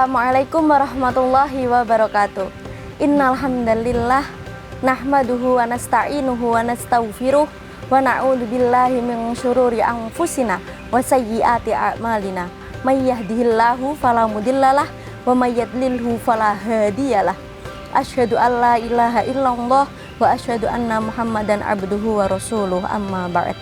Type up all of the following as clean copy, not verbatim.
Assalamualaikum warahmatullahi wabarakatuh. Innal hamdalillah nahmaduhu wa nasta'inuhu wa nastaghfiruh wa na'udzu billahi min syururi anfusina wa sayyiati a'malina. May yahdihillahu fala mudhillalah wa may yudlilhu fala hadiyalah. Asyhadu an la ilaha illallah wa asyhadu anna Muhammadan abduhu wa rasuluh, amma ba'd.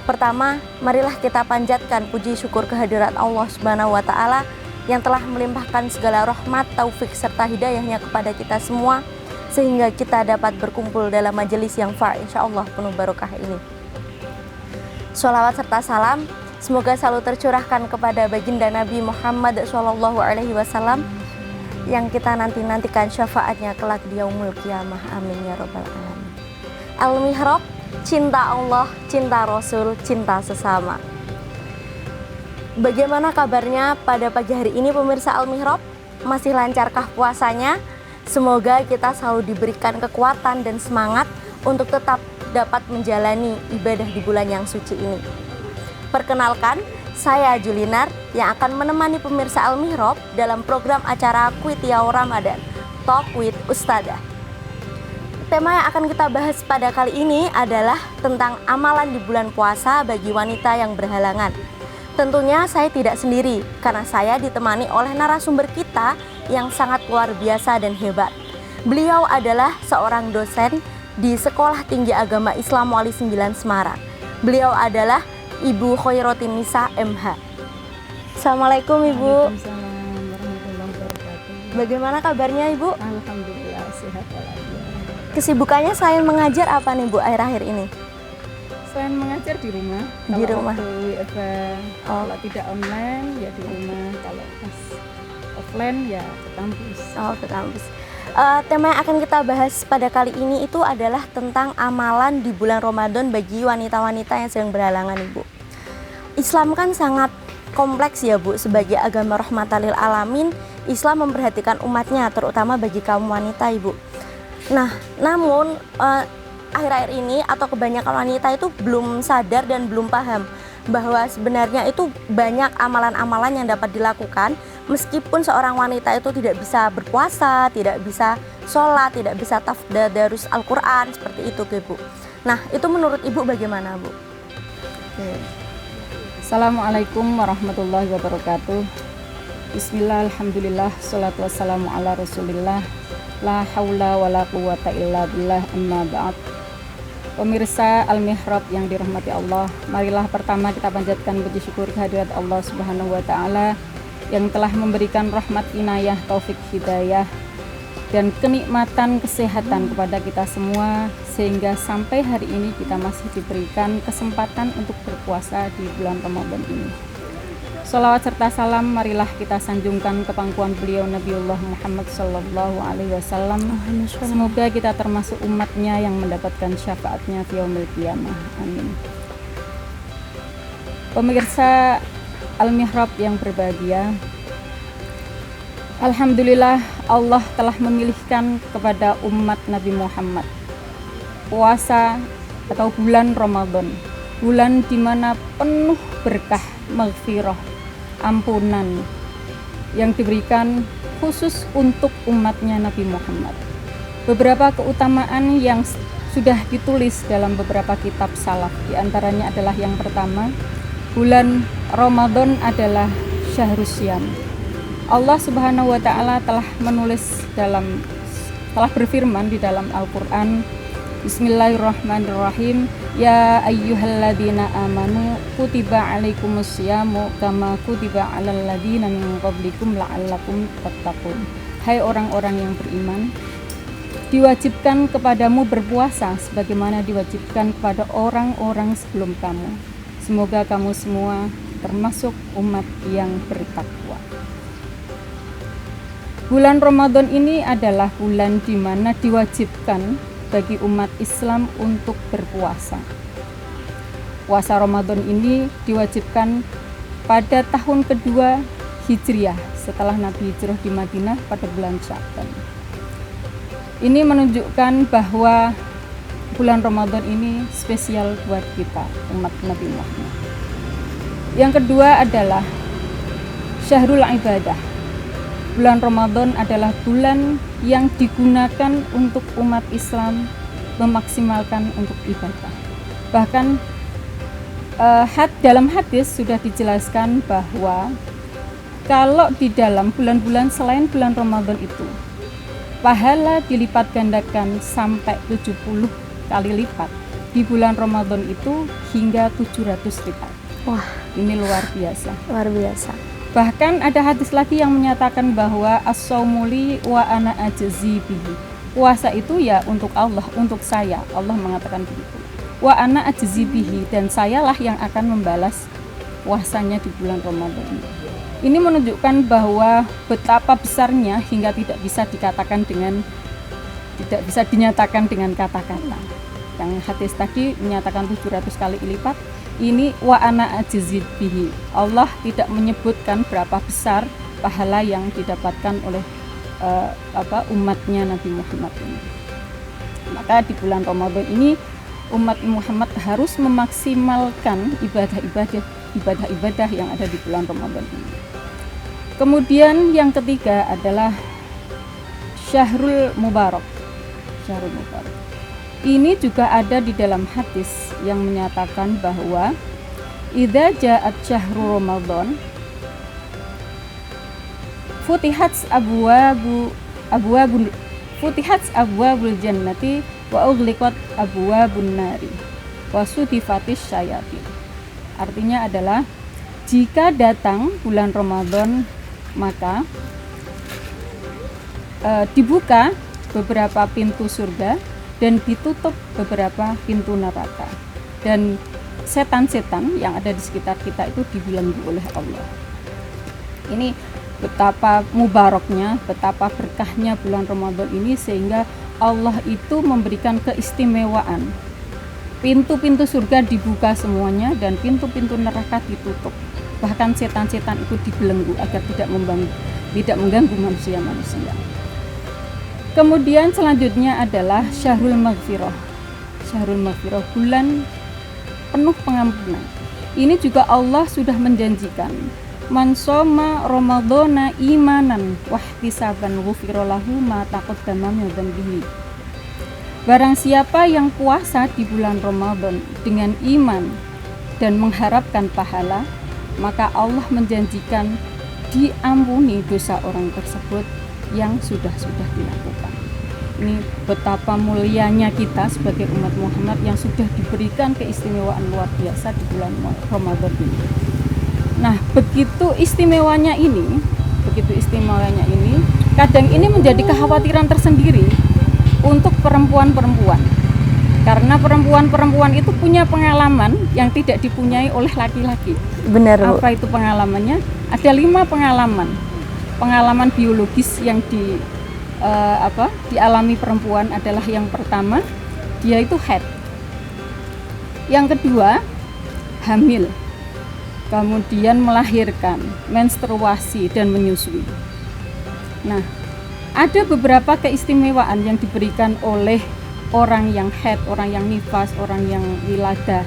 Pertama, marilah kita panjatkan puji syukur kehadirat Allah Subhanahu wa taala yang telah melimpahkan segala rahmat, taufik serta hidayahnya kepada kita semua sehingga kita dapat berkumpul dalam majelis yang insyaallah penuh barokah ini. Sholawat serta salam semoga selalu tercurahkan kepada baginda Nabi Muhammad SAW yang kita nantikan syafaatnya kelak di yaumul qiyamah. Amin ya rabbal alamin. Al-Mihrab, cinta Allah, cinta Rasul, cinta sesama. Bagaimana kabarnya pada pagi hari ini pemirsa Al-Mihrab? Masih lancarkah puasanya? Semoga kita selalu diberikan kekuatan dan semangat untuk tetap dapat menjalani ibadah di bulan yang suci ini. Perkenalkan, saya Julinar yang akan menemani pemirsa Al-Mihrab dalam program acara Kuitiau Ramadan, Talk with Ustadzah. Tema yang akan kita bahas pada kali ini adalah tentang amalan di bulan puasa bagi wanita yang berhalangan. Tentunya saya tidak sendiri karena saya ditemani oleh narasumber kita yang sangat luar biasa dan hebat. Beliau adalah seorang dosen di Sekolah Tinggi Agama Islam Wali 9 Semarang. Beliau adalah Ibu Khoirotin Nisa MH. Assalamualaikum Ibu. Waalaikumsalam warahmatullahi wabarakatuh. Bagaimana kabarnya Ibu? Alhamdulillah sehat walafiat. Kesibukannya selain mengajar apa nih Bu akhir-akhir ini? Selain mengajar di rumah. Di kalau rumah. Kalau tidak online ya di rumah. Kalau pas offline ya ke kampus. Oh, ke kampus. Tema yang akan kita bahas pada kali ini itu adalah tentang amalan di bulan Ramadan bagi wanita-wanita yang sedang berhalangan Ibu. Islam kan sangat kompleks ya Bu, sebagai agama rahmatan lil alamin, Islam memperhatikan umatnya terutama bagi kaum wanita Ibu. Nah, namun akhir-akhir ini atau kebanyakan wanita itu belum sadar dan belum paham bahwa sebenarnya itu banyak amalan-amalan yang dapat dilakukan meskipun seorang wanita itu tidak bisa berpuasa, tidak bisa sholat, tidak bisa tadarus Al-Quran seperti itu Bu. Nah, itu menurut Ibu bagaimana Bu? Oke. Assalamualaikum warahmatullahi wabarakatuh. Bismillah, alhamdulillah, salatu wassalamu ala rasulillah, la haula wa la quwata illa billah, amma ba'd. Pemirsa Al-Mihrab yang dirahmati Allah, marilah pertama kita panjatkan puji syukur kehadirat Allah Subhanahu wa taala yang telah memberikan rahmat, inayah, taufik, hidayah dan kenikmatan kesehatan kepada kita semua sehingga sampai hari ini kita masih diberikan kesempatan untuk berpuasa di bulan Ramadan ini. Sholawat serta salam marilah kita sanjungkan ke pangkuan beliau Nabiullah Muhammad sallallahu alaihi wasallam. Semoga kita termasuk umatnya yang mendapatkan syafaatnya di yaumil qiyamah. Amin. Pemirsa Al-Mihrab yang berbahagia, alhamdulillah Allah telah memilihkan kepada umat Nabi Muhammad puasa atau bulan Ramadan, bulan di mana penuh berkah, maghfirah, ampunan yang diberikan khusus untuk umatnya Nabi Muhammad. Beberapa keutamaan yang sudah ditulis dalam beberapa kitab salaf, diantaranya adalah yang pertama, bulan Ramadan adalah syahrus syam. Allah Subhanahu wa taala telah berfirman di dalam Al-Qur'an, Bismillahirrahmanirrahim, ya ayyuhalladzina amanu kutiba alaikumusyamu kama kutiba alal ladzina min qablikum la'allakum tattaqun. Hai orang-orang yang beriman, diwajibkan kepadamu berpuasa sebagaimana diwajibkan kepada orang-orang sebelum kamu. Semoga kamu semua termasuk umat yang bertakwa. Bulan Ramadan ini adalah bulan di mana diwajibkan bagi umat Islam untuk berpuasa. Puasa Ramadan ini diwajibkan pada tahun kedua Hijriah setelah Nabi hijrah di Madinah pada bulan Sya'ban. Ini menunjukkan bahwa bulan Ramadan ini spesial buat kita, umat Nabi Muhammad. Yang kedua adalah Syahrul Ibadah, bulan Ramadan adalah bulan yang digunakan untuk umat Islam memaksimalkan untuk ibadah. Bahkan dalam hadis sudah dijelaskan bahwa kalau di dalam bulan-bulan selain bulan Ramadan itu pahala dilipat gandakan sampai 70 kali lipat. Di bulan Ramadan itu hingga 700 lipat. Wah, ini luar biasa. Luar biasa. Bahkan ada hadis lagi yang menyatakan bahwa as-saumuli wa ana ajzi bihi. Puasa itu ya untuk Allah, untuk saya. Allah mengatakan begitu. Wa ana ajzi bihi, dan sayalah yang akan membalas puasanya di bulan Ramadan ini. Ini menunjukkan bahwa betapa besarnya hingga tidak bisa dinyatakan dengan kata-kata. Yang hadis tadi menyatakan 700 kali lipat, ini wa ana ajzi bihi. Allah tidak menyebutkan berapa besar pahala yang didapatkan oleh umatnya Nabi Muhammad ini. Maka di bulan Ramadan ini umat Muhammad harus memaksimalkan ibadah-ibadah yang ada di bulan Ramadan ini. Kemudian yang ketiga adalah Syahrul Mubarak. Syahrul Mubarak. Ini juga ada di dalam hadis yang menyatakan bahwa idza ja'at syahrul Ramadan futihats abwabul jannati wa ughliqat abwabun nari wa sudifatis syayatin. Artinya adalah jika datang bulan Ramadan maka dibuka beberapa pintu surga dan ditutup beberapa pintu neraka, dan setan-setan yang ada di sekitar kita itu dibelenggu oleh Allah. Ini betapa mubaraknya, betapa berkahnya bulan Ramadan ini, sehingga Allah itu memberikan keistimewaan. Pintu-pintu surga dibuka semuanya dan pintu-pintu neraka ditutup. Bahkan setan-setan itu dibelenggu agar tidak mengganggu manusia-manusia. Kemudian selanjutnya adalah Syahrul Maghfirah. Syahrul Maghfirah, bulan penuh pengampunan. Ini juga Allah sudah menjanjikan, man shoma ramadhana imanan wahtisaban ghufira lahu ma taqaddama min dzambihi. Barang siapa yang puasa di bulan Ramadan dengan iman dan mengharapkan pahala, maka Allah menjanjikan diampuni dosa orang tersebut yang sudah dilakukan. Ini betapa mulianya kita sebagai umat Muhammad yang sudah diberikan keistimewaan luar biasa di bulan Ramadan ini. Nah, begitu istimewanya ini, kadang ini menjadi kekhawatiran tersendiri untuk perempuan-perempuan. Karena perempuan-perempuan itu punya pengalaman yang tidak dipunyai oleh laki-laki. Benar, Bu. Apa itu pengalamannya? Ada 5 pengalaman. Pengalaman biologis yang dialami perempuan adalah yang pertama, dia itu haid. Yang kedua, hamil. Kemudian melahirkan, menstruasi dan menyusui. Nah, ada beberapa keistimewaan yang diberikan oleh orang yang haid, orang yang nifas, orang yang wiladah.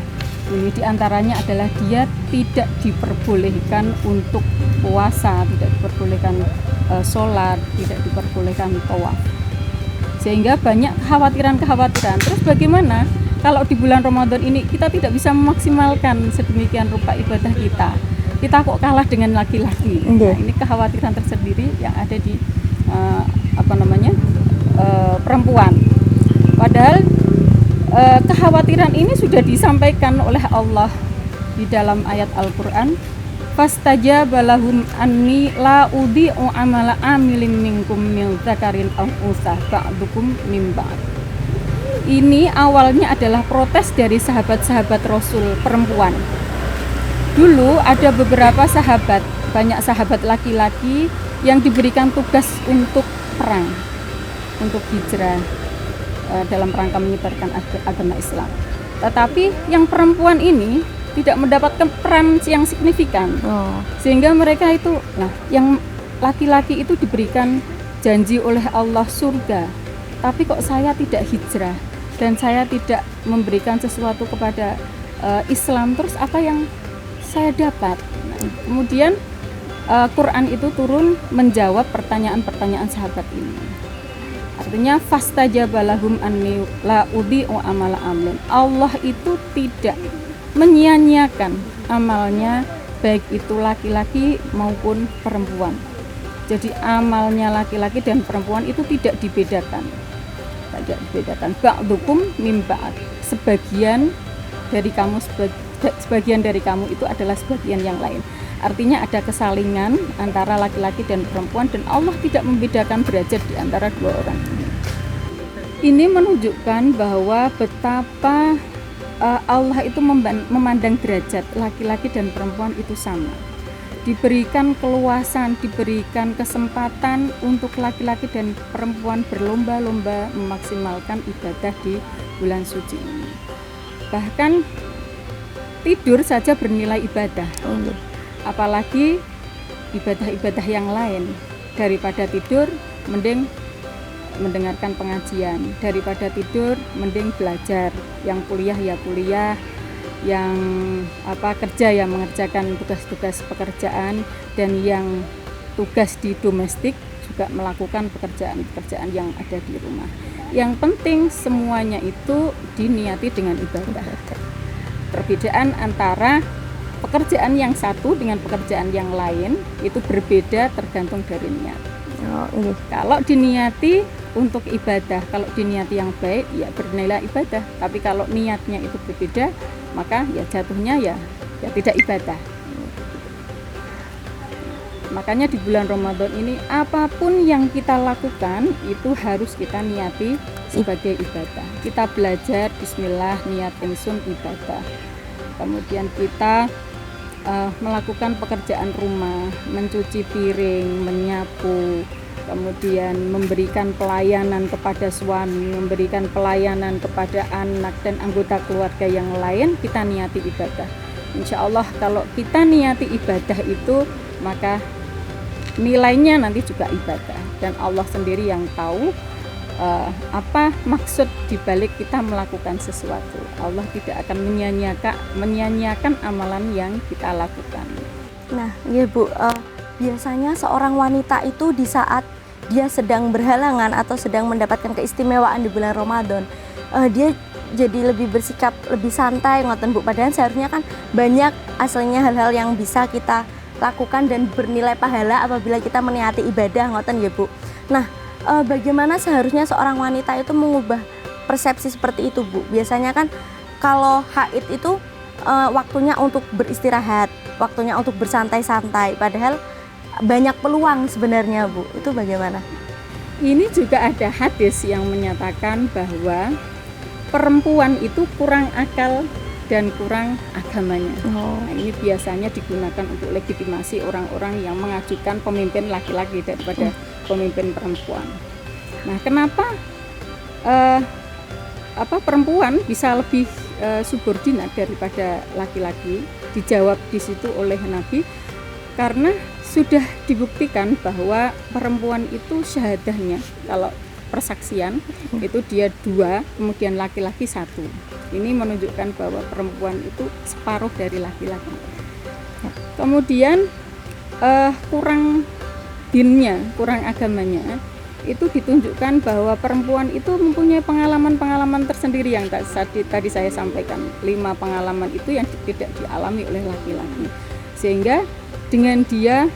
Ini diantaranya adalah dia tidak diperbolehkan untuk puasa, tidak diperbolehkan sholat, tidak diperbolehkan tawaf. Sehingga banyak kekhawatiran. Terus bagaimana kalau di bulan Ramadan ini kita tidak bisa memaksimalkan sedemikian rupa ibadah kita? Kita kok kalah dengan laki-laki? Nah, ini kekhawatiran tersendiri yang ada di perempuan. Padahal kekhawatiran ini sudah disampaikan oleh Allah di dalam ayat Al-Quran. Fastajaba lahum anni la udhi'u amala amilin minkum min dzakarin aw untha ba'dukum min ba'd. Ini awalnya adalah protes dari sahabat-sahabat Rasul perempuan. Dulu ada beberapa sahabat, banyak sahabat laki-laki yang diberikan tugas untuk perang, untuk hijrah dalam rangka menyebarkan agama Islam. Tetapi yang perempuan ini tidak mendapatkan peran yang signifikan. Sehingga mereka itu, yang laki-laki itu diberikan janji oleh Allah surga. Tapi kok saya tidak hijrah dan saya tidak memberikan sesuatu kepada Islam, terus apa yang saya dapat? Kemudian Quran itu turun menjawab pertanyaan-pertanyaan sahabat ini. Artinya fastajaba lahum anni la udhi'u amala amlin. Allah itu tidak menyia-nyiakan amalnya baik itu laki-laki maupun perempuan. Jadi amalnya laki-laki dan perempuan itu tidak dibedakan. Tidak dibedakan. Ba'dukum min ba'd. Sebagian dari kamu itu adalah sebagian yang lain. Artinya ada kesalingan antara laki-laki dan perempuan dan Allah tidak membedakan derajat di antara dua orang ini. Ini menunjukkan bahwa betapa Allah itu memandang derajat laki-laki dan perempuan itu sama. Diberikan keluasan, diberikan kesempatan untuk laki-laki dan perempuan berlomba-lomba memaksimalkan ibadah di bulan suci ini. Bahkan tidur saja bernilai ibadah. Apalagi ibadah-ibadah yang lain. Daripada tidur mending mendengarkan pengajian, daripada tidur mending belajar, yang kuliah ya kuliah, yang kerja ya mengerjakan tugas-tugas pekerjaan, dan yang tugas di domestik juga melakukan pekerjaan-pekerjaan yang ada di rumah. Yang penting semuanya itu diniati dengan ibadah. Perbedaan antara pekerjaan yang satu dengan pekerjaan yang lain itu berbeda tergantung dari niat. Kalau diniati untuk ibadah, kalau diniati yang baik ya bernilai ibadah. Tapi kalau niatnya itu berbeda, maka ya jatuhnya ya tidak ibadah. Makanya di bulan Ramadan ini apapun yang kita lakukan itu harus kita niati sebagai ibadah. Kita belajar bismillah niat ingsun ibadah. Kemudian kita melakukan pekerjaan rumah, mencuci piring, menyapu, kemudian memberikan pelayanan kepada suami, memberikan pelayanan kepada anak dan anggota keluarga yang lain, kita niati ibadah. Insya Allah kalau kita niati ibadah itu, maka nilainya nanti juga ibadah. Dan Allah sendiri yang tahu apa maksud dibalik kita melakukan sesuatu. Allah tidak akan menyia-nyiakan amalan yang kita lakukan. Nah, ya Bu, biasanya seorang wanita itu di saat dia sedang berhalangan atau sedang mendapatkan keistimewaan di bulan Ramadan, dia jadi lebih bersikap lebih santai ngoten Bu. Padahal seharusnya kan banyak aslinya hal-hal yang bisa kita lakukan dan bernilai pahala apabila kita meniati ibadah ngoten ya Bu. Nah, bagaimana seharusnya seorang wanita itu mengubah persepsi seperti itu Bu? Biasanya kan kalau haid itu waktunya untuk beristirahat, waktunya untuk bersantai-santai, padahal banyak peluang sebenarnya Bu. Itu bagaimana? Ini juga ada hadis yang menyatakan bahwa perempuan itu kurang akal dan kurang agamanya. Nah, ini biasanya digunakan untuk legitimasi orang-orang yang mengajukan pemimpin laki-laki daripada pemimpin perempuan. Nah, kenapa perempuan bisa lebih subordinat daripada laki-laki? Dijawab di situ oleh Nabi, karena sudah dibuktikan bahwa perempuan itu syahadahnya, kalau persaksian itu dia 2, kemudian laki-laki 1. Ini menunjukkan bahwa perempuan itu separuh dari laki-laki. Kemudian kurang dinnya, kurang agamanya, itu ditunjukkan bahwa perempuan itu mempunyai pengalaman-pengalaman tersendiri yang tadi saya sampaikan. 5 pengalaman itu yang tidak dialami oleh laki-laki, sehingga dengan dia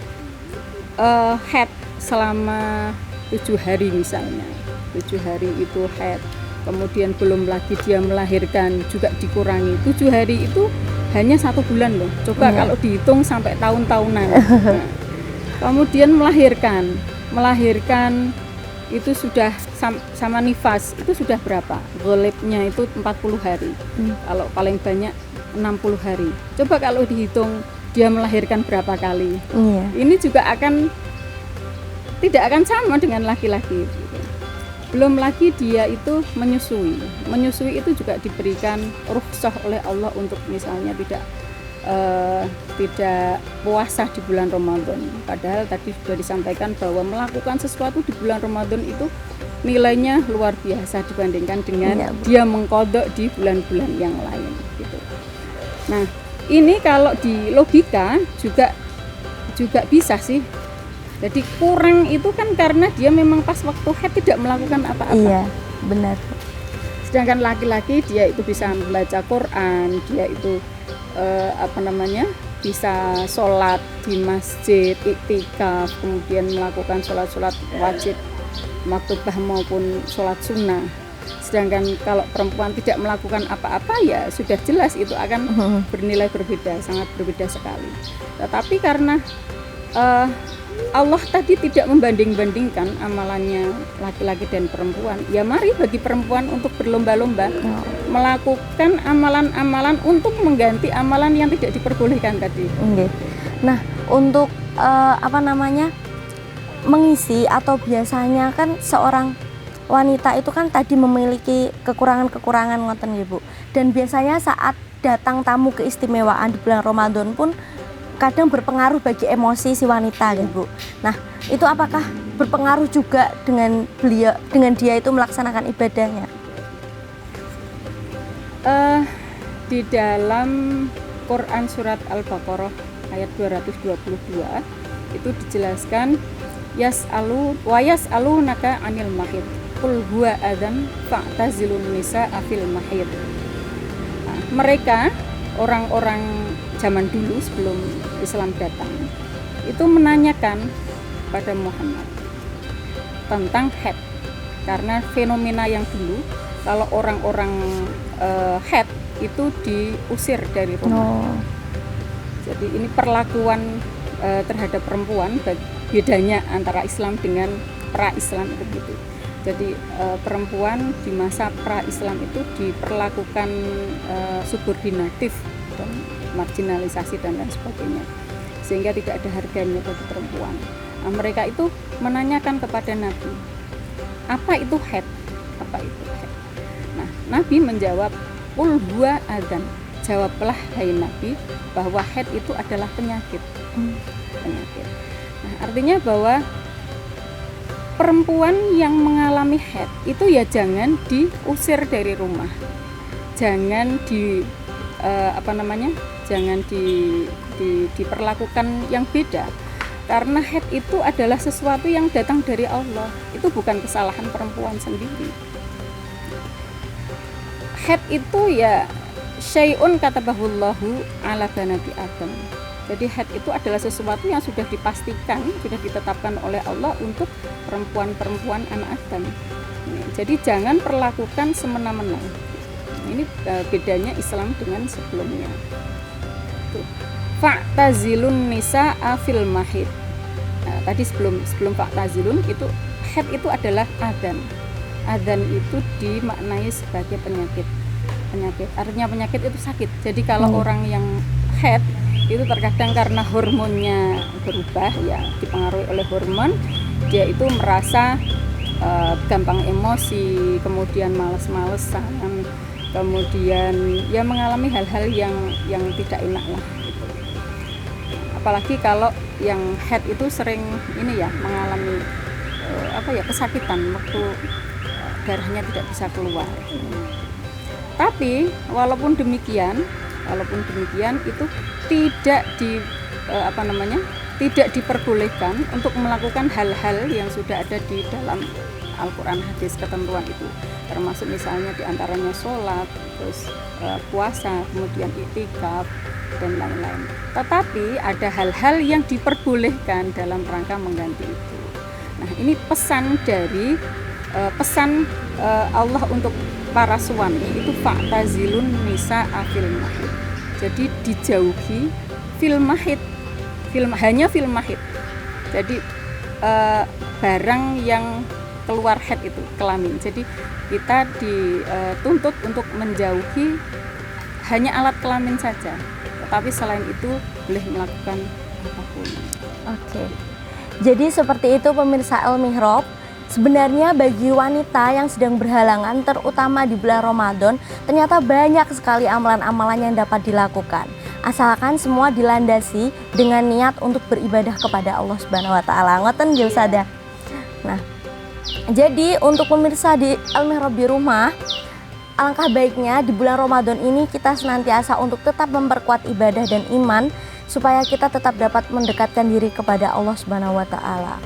haid selama 7 hari misalnya, 7 hari itu haid, kemudian belum lagi dia melahirkan juga dikurangi. 7 hari itu hanya 1 bulan loh, coba kalau dihitung sampai tahun-tahunan. Nah, kemudian melahirkan itu sudah sama nifas, itu sudah berapa? Golibnya itu 40 hari, kalau paling banyak 60 hari. Coba kalau dihitung dia melahirkan berapa kali, ini juga tidak akan sama dengan laki-laki. Belum lagi dia itu menyusui itu juga diberikan rukhsah oleh Allah untuk misalnya tidak puasa di bulan Ramadan. Padahal tadi sudah disampaikan bahwa melakukan sesuatu di bulan Ramadan itu nilainya luar biasa dibandingkan dengan dia mengqadha di bulan-bulan yang lain gitu. Nah, ini kalau di logika juga juga bisa sih. Jadi kurang itu kan karena dia memang pas waktu haid tidak melakukan apa-apa. Iya, benar. Sedangkan laki-laki dia itu bisa membaca Quran, dia itu bisa sholat di masjid, iktikaf, kemudian melakukan sholat-sholat wajib maktubah maupun sholat sunnah. Sedangkan kalau perempuan tidak melakukan apa-apa, ya sudah jelas itu akan bernilai berbeda, sangat berbeda sekali. Tetapi karena Allah tadi tidak membanding-bandingkan amalannya laki-laki dan perempuan, ya mari bagi perempuan untuk berlomba-lomba melakukan amalan-amalan untuk mengganti amalan yang tidak diperbolehkan tadi. Nah, untuk mengisi atau biasanya kan seorang wanita itu kan tadi memiliki kekurangan-kekurangan ngoten ya Bu. Dan biasanya saat datang tamu keistimewaan di bulan Ramadan pun kadang berpengaruh bagi emosi si wanita ya Bu. Nah, itu apakah berpengaruh juga dengan dia itu melaksanakan ibadahnya? Di dalam Quran surat Al-Baqarah ayat 222 itu dijelaskan yas'alunaka 'anil mahid qul huwa adzan fa'tazilun nisaa fil mahid. Nah, mereka orang-orang zaman dulu sebelum Islam datang itu menanyakan pada Muhammad tentang haid, karena fenomena yang dulu kalau orang-orang haid itu diusir dari rumah. Jadi ini perlakuan terhadap perempuan, bedanya antara Islam dengan pra-Islam itu gitu. Jadi perempuan di masa pra-Islam itu diperlakukan subordinatif dan marginalisasi dan lain sebagainya, sehingga tidak ada harganya bagi perempuan. Nah, mereka itu menanyakan kepada Nabi, apa itu haid? Apa itu haid? Nah, Nabi menjawab, qul huwa adzan. Jawablah hai Nabi bahwa haid itu adalah penyakit. Penyakit. Nah, artinya bahwa perempuan yang mengalami haid itu ya jangan diusir dari rumah, jangan jangan diperlakukan yang beda, karena haid itu adalah sesuatu yang datang dari Allah, itu bukan kesalahan perempuan sendiri. Haid itu ya syai'un katabahullahu ala banati Adam. Jadi haid itu adalah sesuatu yang sudah dipastikan, sudah ditetapkan oleh Allah untuk perempuan-perempuan anak Adam. Jadi jangan perlakukan semena-mena. Ini bedanya Islam dengan sebelumnya. Fa'tazilun nisaa fil mahid. Nah, tadi sebelum fa'tazilun itu haid itu adalah adzan. Adzan itu dimaknai sebagai penyakit. Artinya penyakit itu sakit. Jadi kalau orang yang haid itu terkadang karena hormonnya berubah, ya dipengaruhi oleh hormon, dia itu merasa gampang emosi, kemudian malas-malesan, kemudian ya mengalami hal-hal yang tidak enak lah gitu. Apalagi kalau yang haid itu sering ini ya mengalami kesakitan waktu darahnya tidak bisa keluar. Tapi walaupun demikian itu tidak diperbolehkan untuk melakukan hal-hal yang sudah ada di dalam Al-Quran, hadis, ketentuan itu, termasuk misalnya diantaranya sholat, terus puasa, kemudian iktikaf dan lain-lain. Tetapi ada hal-hal yang diperbolehkan dalam rangka mengganti itu. Nah, ini pesan dari Allah untuk para suami itu fa'tazilun nisaa fil mahid. Jadi dijauhi hanya fil mahid. Jadi barang yang keluar haid itu kelamin. Jadi kita dituntut untuk menjauhi hanya alat kelamin saja. Tetapi selain itu boleh melakukan apapun. Oke. Jadi seperti itu pemirsa Al-Mihrab. Sebenarnya bagi wanita yang sedang berhalangan, terutama di bulan Ramadan, ternyata banyak sekali amalan-amalan yang dapat dilakukan. Asalkan semua dilandasi dengan niat untuk beribadah kepada Allah Subhanahu wa taala. Ngoten nggih Ustazah. Nah, jadi untuk pemirsa di Al-Mihrab di rumah, alangkah baiknya di bulan Ramadan ini kita senantiasa untuk tetap memperkuat ibadah dan iman, supaya kita tetap dapat mendekatkan diri kepada Allah Subhanahu wa taala.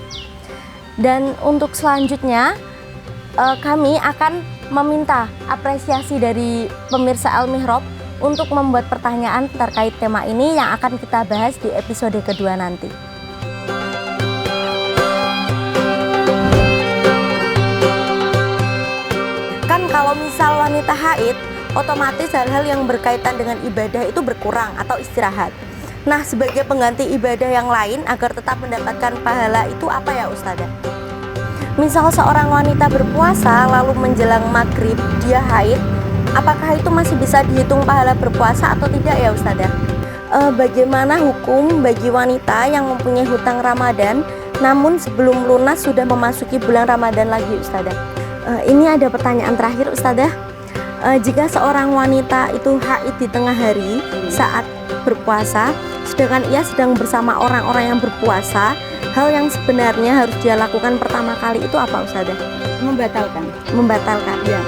Dan untuk selanjutnya kami akan meminta apresiasi dari pemirsa Al-Mihrab untuk membuat pertanyaan terkait tema ini yang akan kita bahas di episode kedua nanti. Kan kalau misal wanita haid, otomatis hal-hal yang berkaitan dengan ibadah itu berkurang atau istirahat. Nah, sebagai pengganti ibadah yang lain agar tetap mendapatkan pahala itu apa ya Ustazah? Misal seorang wanita berpuasa lalu menjelang maghrib dia haid, apakah itu masih bisa dihitung pahala berpuasa atau tidak ya Ustazah? Bagaimana hukum bagi wanita yang mempunyai hutang Ramadan namun sebelum lunas sudah memasuki bulan Ramadan lagi Ustazah? Ini ada pertanyaan terakhir Ustazah. Jika seorang wanita itu haid di tengah hari saat berpuasa, sedangkan ia sedang bersama orang-orang yang berpuasa, hal yang sebenarnya harus dia lakukan pertama kali itu apa Ustazah? Membatalkan. Membatalkan. Ya.